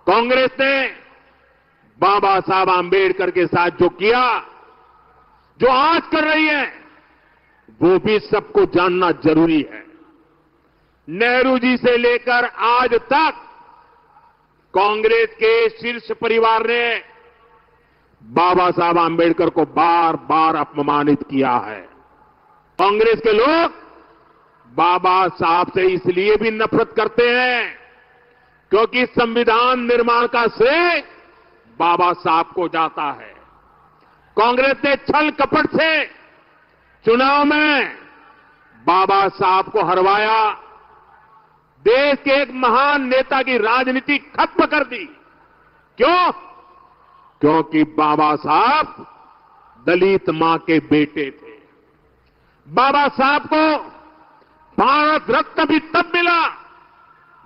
कांग्रेस ने बाबा साहब आंबेडकर के साथ जो किया, जो आज कर रही है, वो भी सबको जानना जरूरी है। नेहरू जी से लेकर आज तक कांग्रेस के शीर्ष परिवार ने बाबा साहब आंबेडकर को बार बार अपमानित किया है। कांग्रेस के लोग बाबा साहब से इसलिए भी नफरत करते हैं क्योंकि संविधान निर्माण का श्रेय बाबा साहब को जाता है। कांग्रेस ने छल कपट से चुनाव में बाबा साहब को हरवाया, देश के एक महान नेता की राजनीति खत्म कर दी। क्यों? क्योंकि बाबा साहब दलित मां के बेटे थे। बाबा साहब को भारत रत्न भी तब मिला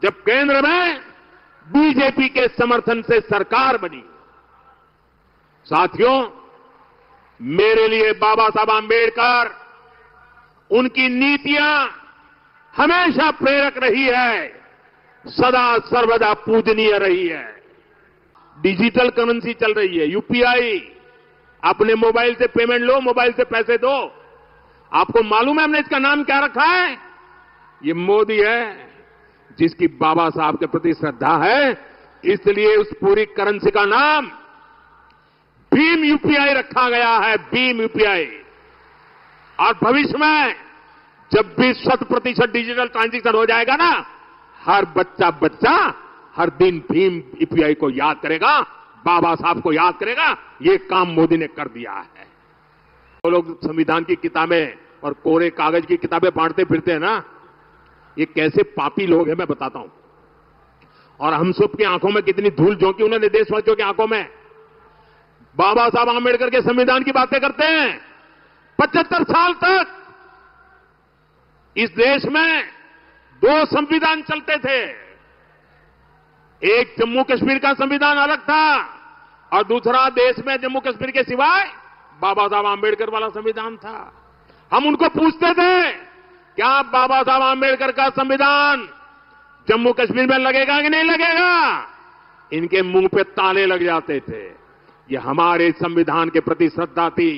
जब केंद्र में बीजेपी के समर्थन से सरकार बनी। साथियों, मेरे लिए बाबा साहब आंबेडकर, उनकी नीतियां हमेशा प्रेरक रही है, सदा सर्वदा पूजनीय रही है। डिजिटल करेंसी चल रही है, यूपीआई। अपने मोबाइल से पेमेंट लो, मोबाइल से पैसे दो। आपको मालूम है हमने इसका नाम क्या रखा है? ये मोदी है, जिसकी बाबा साहब के प्रति श्रद्धा है, इसलिए उस पूरी करेंसी का नाम भीम यूपीआई रखा गया है, भीम यूपीआई। और भविष्य में जब भी 100% डिजिटल ट्रांजैक्शन हो जाएगा ना, हर बच्चा हर दिन भीम यूपीआई को याद करेगा, बाबा साहब को याद करेगा। ये काम मोदी ने कर दिया है। वो लोग संविधान की किताबें और कोरे कागज की किताबें बांटते फिरते हैं ना, ये कैसे पापी लोग हैं मैं बताता हूं। और हम सबकी आंखों में कितनी धूल झोंकी उन्होंने देशवासियों की आंखों में। बाबा साहब आंबेडकर के संविधान की बातें करते हैं। 75 साल तक इस देश में 2 संविधान चलते थे। एक जम्मू कश्मीर का संविधान अलग था और दूसरा देश में जम्मू कश्मीर के सिवाय बाबा साहब आंबेडकर वाला संविधान था। हम उनको पूछते थे, क्या बाबा साहब आंबेडकर का संविधान जम्मू कश्मीर में लगेगा कि नहीं लगेगा? इनके मुंह पे ताले लग जाते थे। ये हमारे संविधान के प्रति श्रद्धा थी,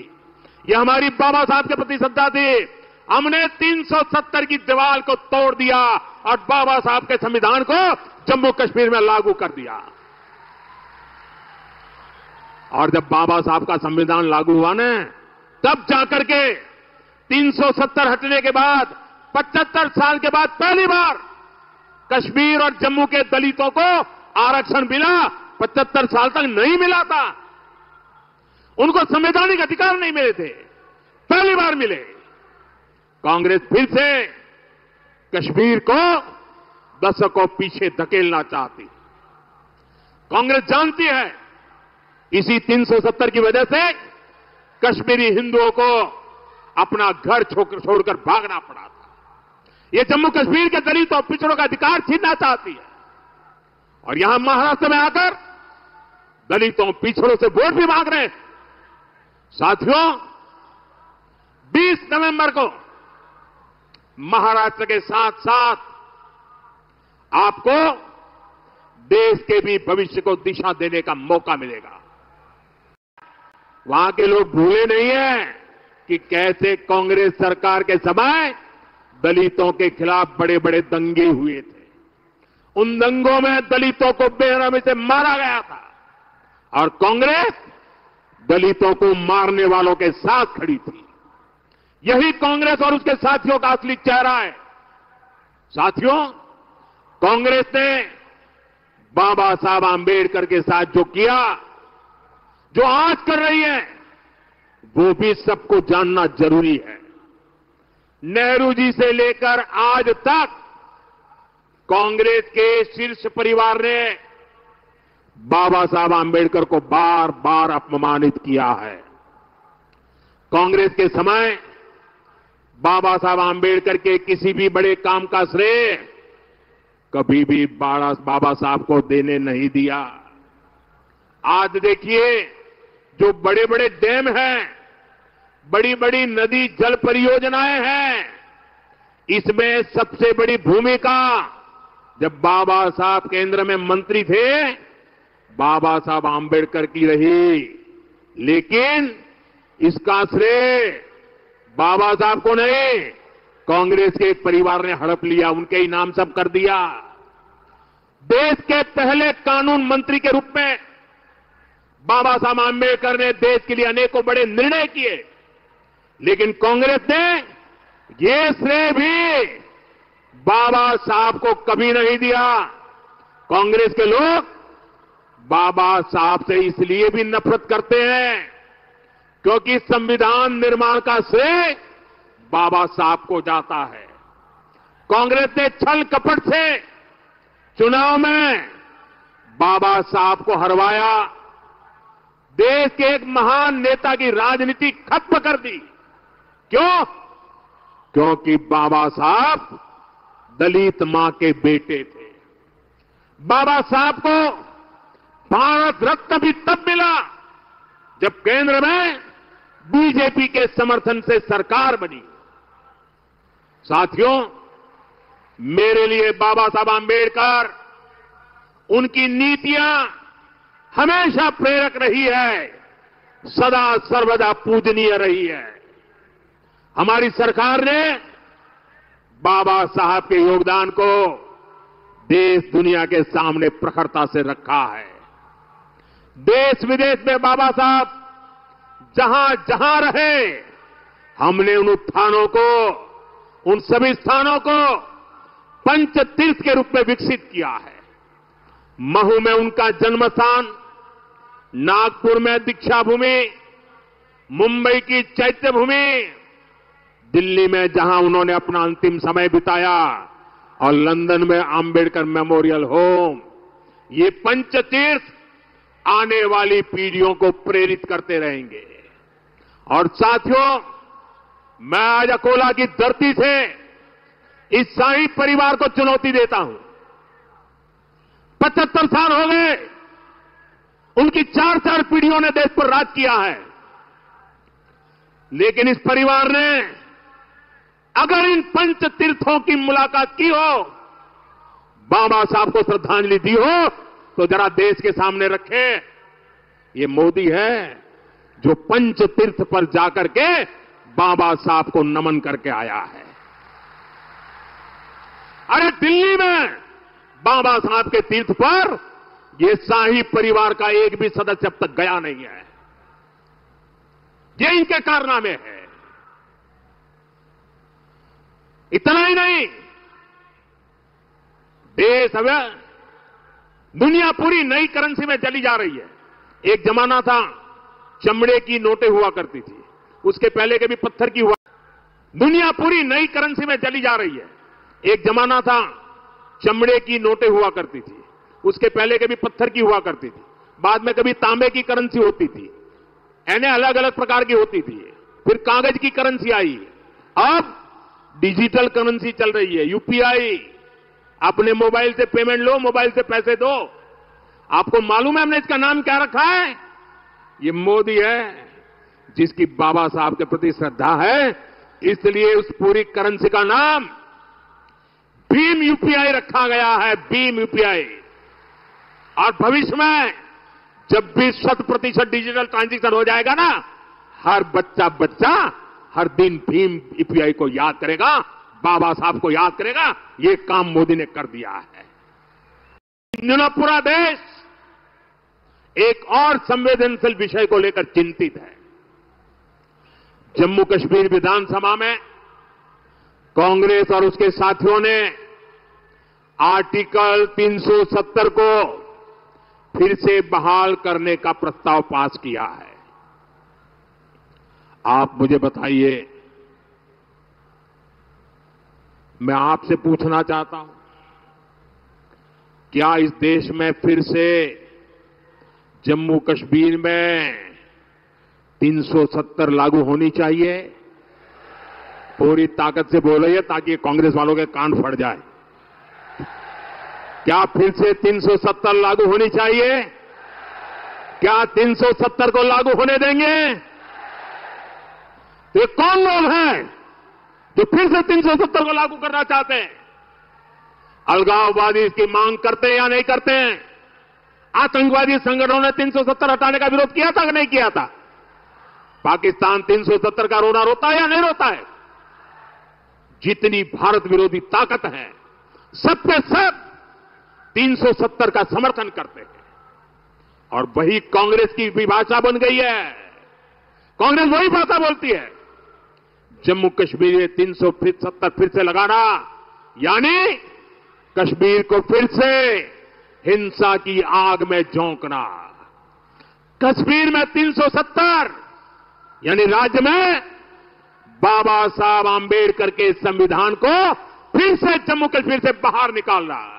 ये हमारी बाबा साहब के प्रति श्रद्धा थी। हमने 370 की दीवार को तोड़ दिया और बाबा साहब के संविधान को जम्मू कश्मीर में लागू कर दिया। और जब बाबा साहब का संविधान लागू हुआ ना, तब जाकर के 370 हटने के बाद 75 साल के बाद पहली बार कश्मीर और जम्मू के दलितों को आरक्षण मिला। 75 साल तक नहीं मिला था, उनको संवैधानिक अधिकार नहीं मिले थे, पहली बार मिले। कांग्रेस फिर से कश्मीर को दशकों पीछे धकेलना चाहती। कांग्रेस जानती है इसी 370 की वजह से कश्मीरी हिंदुओं को अपना घर छोड़कर भागना पड़ा था। ये जम्मू कश्मीर के दलितों पिछड़ों का अधिकार छीनना चाहती है। और यहां महाराष्ट्र में आकर दलितों पिछड़ों से वोट भी मांग रहे हैं। साथियों, 20 नवंबर को महाराष्ट्र के साथ साथ आपको देश के भी भविष्य को दिशा देने का मौका मिलेगा। वहां के लोग भूले नहीं हैं कि कैसे कांग्रेस सरकार के समय दलितों के खिलाफ बड़े बड़े दंगे हुए थे। उन दंगों में दलितों को बेरहमी से मारा गया था और कांग्रेस दलितों को मारने वालों के साथ खड़ी थी। यही कांग्रेस और उसके साथियों का असली चेहरा है। साथियों, कांग्रेस ने बाबा साहब आंबेडकर के साथ जो किया, जो आज कर रही है, वो भी सबको जानना जरूरी है। नेहरू जी से लेकर आज तक कांग्रेस के शीर्ष परिवार ने बाबा साहब आंबेडकर को बार बार अपमानित किया है। कांग्रेस के समय बाबा साहब आंबेडकर के किसी भी बड़े काम का श्रेय कभी भी बाबा साहब को देने नहीं दिया। आज देखिए, जो बड़े बड़े डैम हैं, बड़ी बड़ी नदी जल परियोजनाएं हैं, इसमें सबसे बड़ी भूमिका जब बाबा साहब केंद्र में मंत्री थे बाबा साहब आंबेडकर की रही, लेकिन इसका श्रेय बाबा साहब को नहीं, कांग्रेस के एक परिवार ने हड़प लिया, उनके ही नाम सब कर दिया। देश के पहले कानून मंत्री के रूप में बाबा साहब आंबेडकर ने देश के लिए अनेकों बड़े निर्णय किए, लेकिन कांग्रेस ने ये श्रेय भी बाबा साहब को कभी नहीं दिया। कांग्रेस के लोग बाबा साहब से इसलिए भी नफरत करते हैं क्योंकि संविधान निर्माण का श्रेय बाबा साहब को जाता है। कांग्रेस ने छल कपट से चुनाव में बाबा साहब को हरवाया, देश के एक महान नेता की राजनीति खत्म कर दी। क्यों? क्योंकि बाबा साहब दलित मां के बेटे थे। बाबा साहब को भारत रत्न भी तब मिला जब केंद्र में बीजेपी के समर्थन से सरकार बनी। साथियों, मेरे लिए बाबा साहब आंबेडकर, उनकी नीतियां हमेशा प्रेरक रही है, सदा सर्वदा पूजनीय रही है। हमारी सरकार ने बाबा साहब के योगदान को देश दुनिया के सामने प्रखरता से रखा है। देश विदेश में बाबा साहब जहां जहां रहे, हमने उन उत्थानों को, उन सभी स्थानों को पंच तीर्थ के रूप में विकसित किया है। महू में उनका जन्म स्थान, नागपुर में दीक्षा भूमि, मुंबई की चैत्य भूमि, दिल्ली में जहां उन्होंने अपना अंतिम समय बिताया, और लंदन में आंबेडकर मेमोरियल होम, ये पंच तीर्थ आने वाली पीढ़ियों को प्रेरित करते रहेंगे। और साथियों, मैं आज अकोला की धरती से इस शाही परिवार को चुनौती देता हूं। 75 साल हो गए, उनकी 4 पीढ़ियों ने देश पर राज किया है, लेकिन इस परिवार ने अगर इन पंच तीर्थों की मुलाकात की हो, बाबा साहब को श्रद्धांजलि दी हो, तो जरा देश के सामने रखे। ये मोदी है जो पंच तीर्थ पर जाकर के बाबा साहब को नमन करके आया है। अरे दिल्ली में बाबा साहब के तीर्थ पर ये शाही परिवार का एक भी सदस्य अब तक गया नहीं है। ये इनके कारनामे हैं। इतना ही नहीं, देश अब दुनिया पूरी नई करेंसी में चली जा रही है। एक जमाना था चमड़े की नोटें हुआ करती थी, उसके पहले कभी पत्थर की हुआ। दुनिया पूरी नई करेंसी में चली जा रही है। एक जमाना था चमड़े की नोटें हुआ करती थी, उसके पहले कभी पत्थर की हुआ करती थी, बाद में कभी तांबे की करेंसी होती थी, यानी अलग अलग प्रकार की होती थी। फिर कागज की करेंसी आई, अब डिजिटल करेंसी चल रही है, यूपीआई। अपने मोबाइल से पेमेंट लो, मोबाइल से पैसे दो। आपको मालूम है हमने इसका नाम क्या रखा है? ये मोदी है, जिसकी बाबा साहब के प्रति श्रद्धा है, इसलिए उस पूरी करेंसी का नाम भीम यूपीआई रखा गया है, भीम यूपीआई। और भविष्य में जब भी 100% डिजिटल ट्रांजैक्शन हो जाएगा ना, हर बच्चा हर दिन भीम यूपीआई को याद करेगा, बाबा साहब को याद करेगा। ये काम मोदी ने कर दिया है। इन दिनों पूरा देश एक और संवेदनशील विषय को लेकर चिंतित है। जम्मू कश्मीर विधानसभा में कांग्रेस और उसके साथियों ने आर्टिकल 370 को फिर से बहाल करने का प्रस्ताव पास किया है। आप मुझे बताइए, मैं आपसे पूछना चाहता हूं, क्या इस देश में फिर से जम्मू कश्मीर में 370 लागू होनी चाहिए? पूरी ताकत से बोलिए ताकि कांग्रेस वालों के कान फट जाए। क्या फिर से 370 लागू होनी चाहिए? क्या 370 को लागू होने देंगे? ये कौन लोग हैं जो फिर से 370 को लागू करना चाहते हैं? अलगाववादी इसकी मांग करते हैं या नहीं करते हैं? आतंकवादी संगठनों ने 370 हटाने का विरोध किया था कि नहीं किया था? पाकिस्तान 370 का रोना रोता है या नहीं रोता है? जितनी भारत विरोधी ताकत है, सब के सब 370 का समर्थन करते हैं। और वही कांग्रेस की भी भाषा बन गई है। कांग्रेस वही भाषा बोलती है। जम्मू कश्मीर में 370 फिर से लगाना यानी कश्मीर को फिर से हिंसा की आग में झोंकना। कश्मीर में 370 यानी राज्य में बाबा साहब आंबेडकर के संविधान को फिर से जम्मू कश्मीर से बाहर निकालना।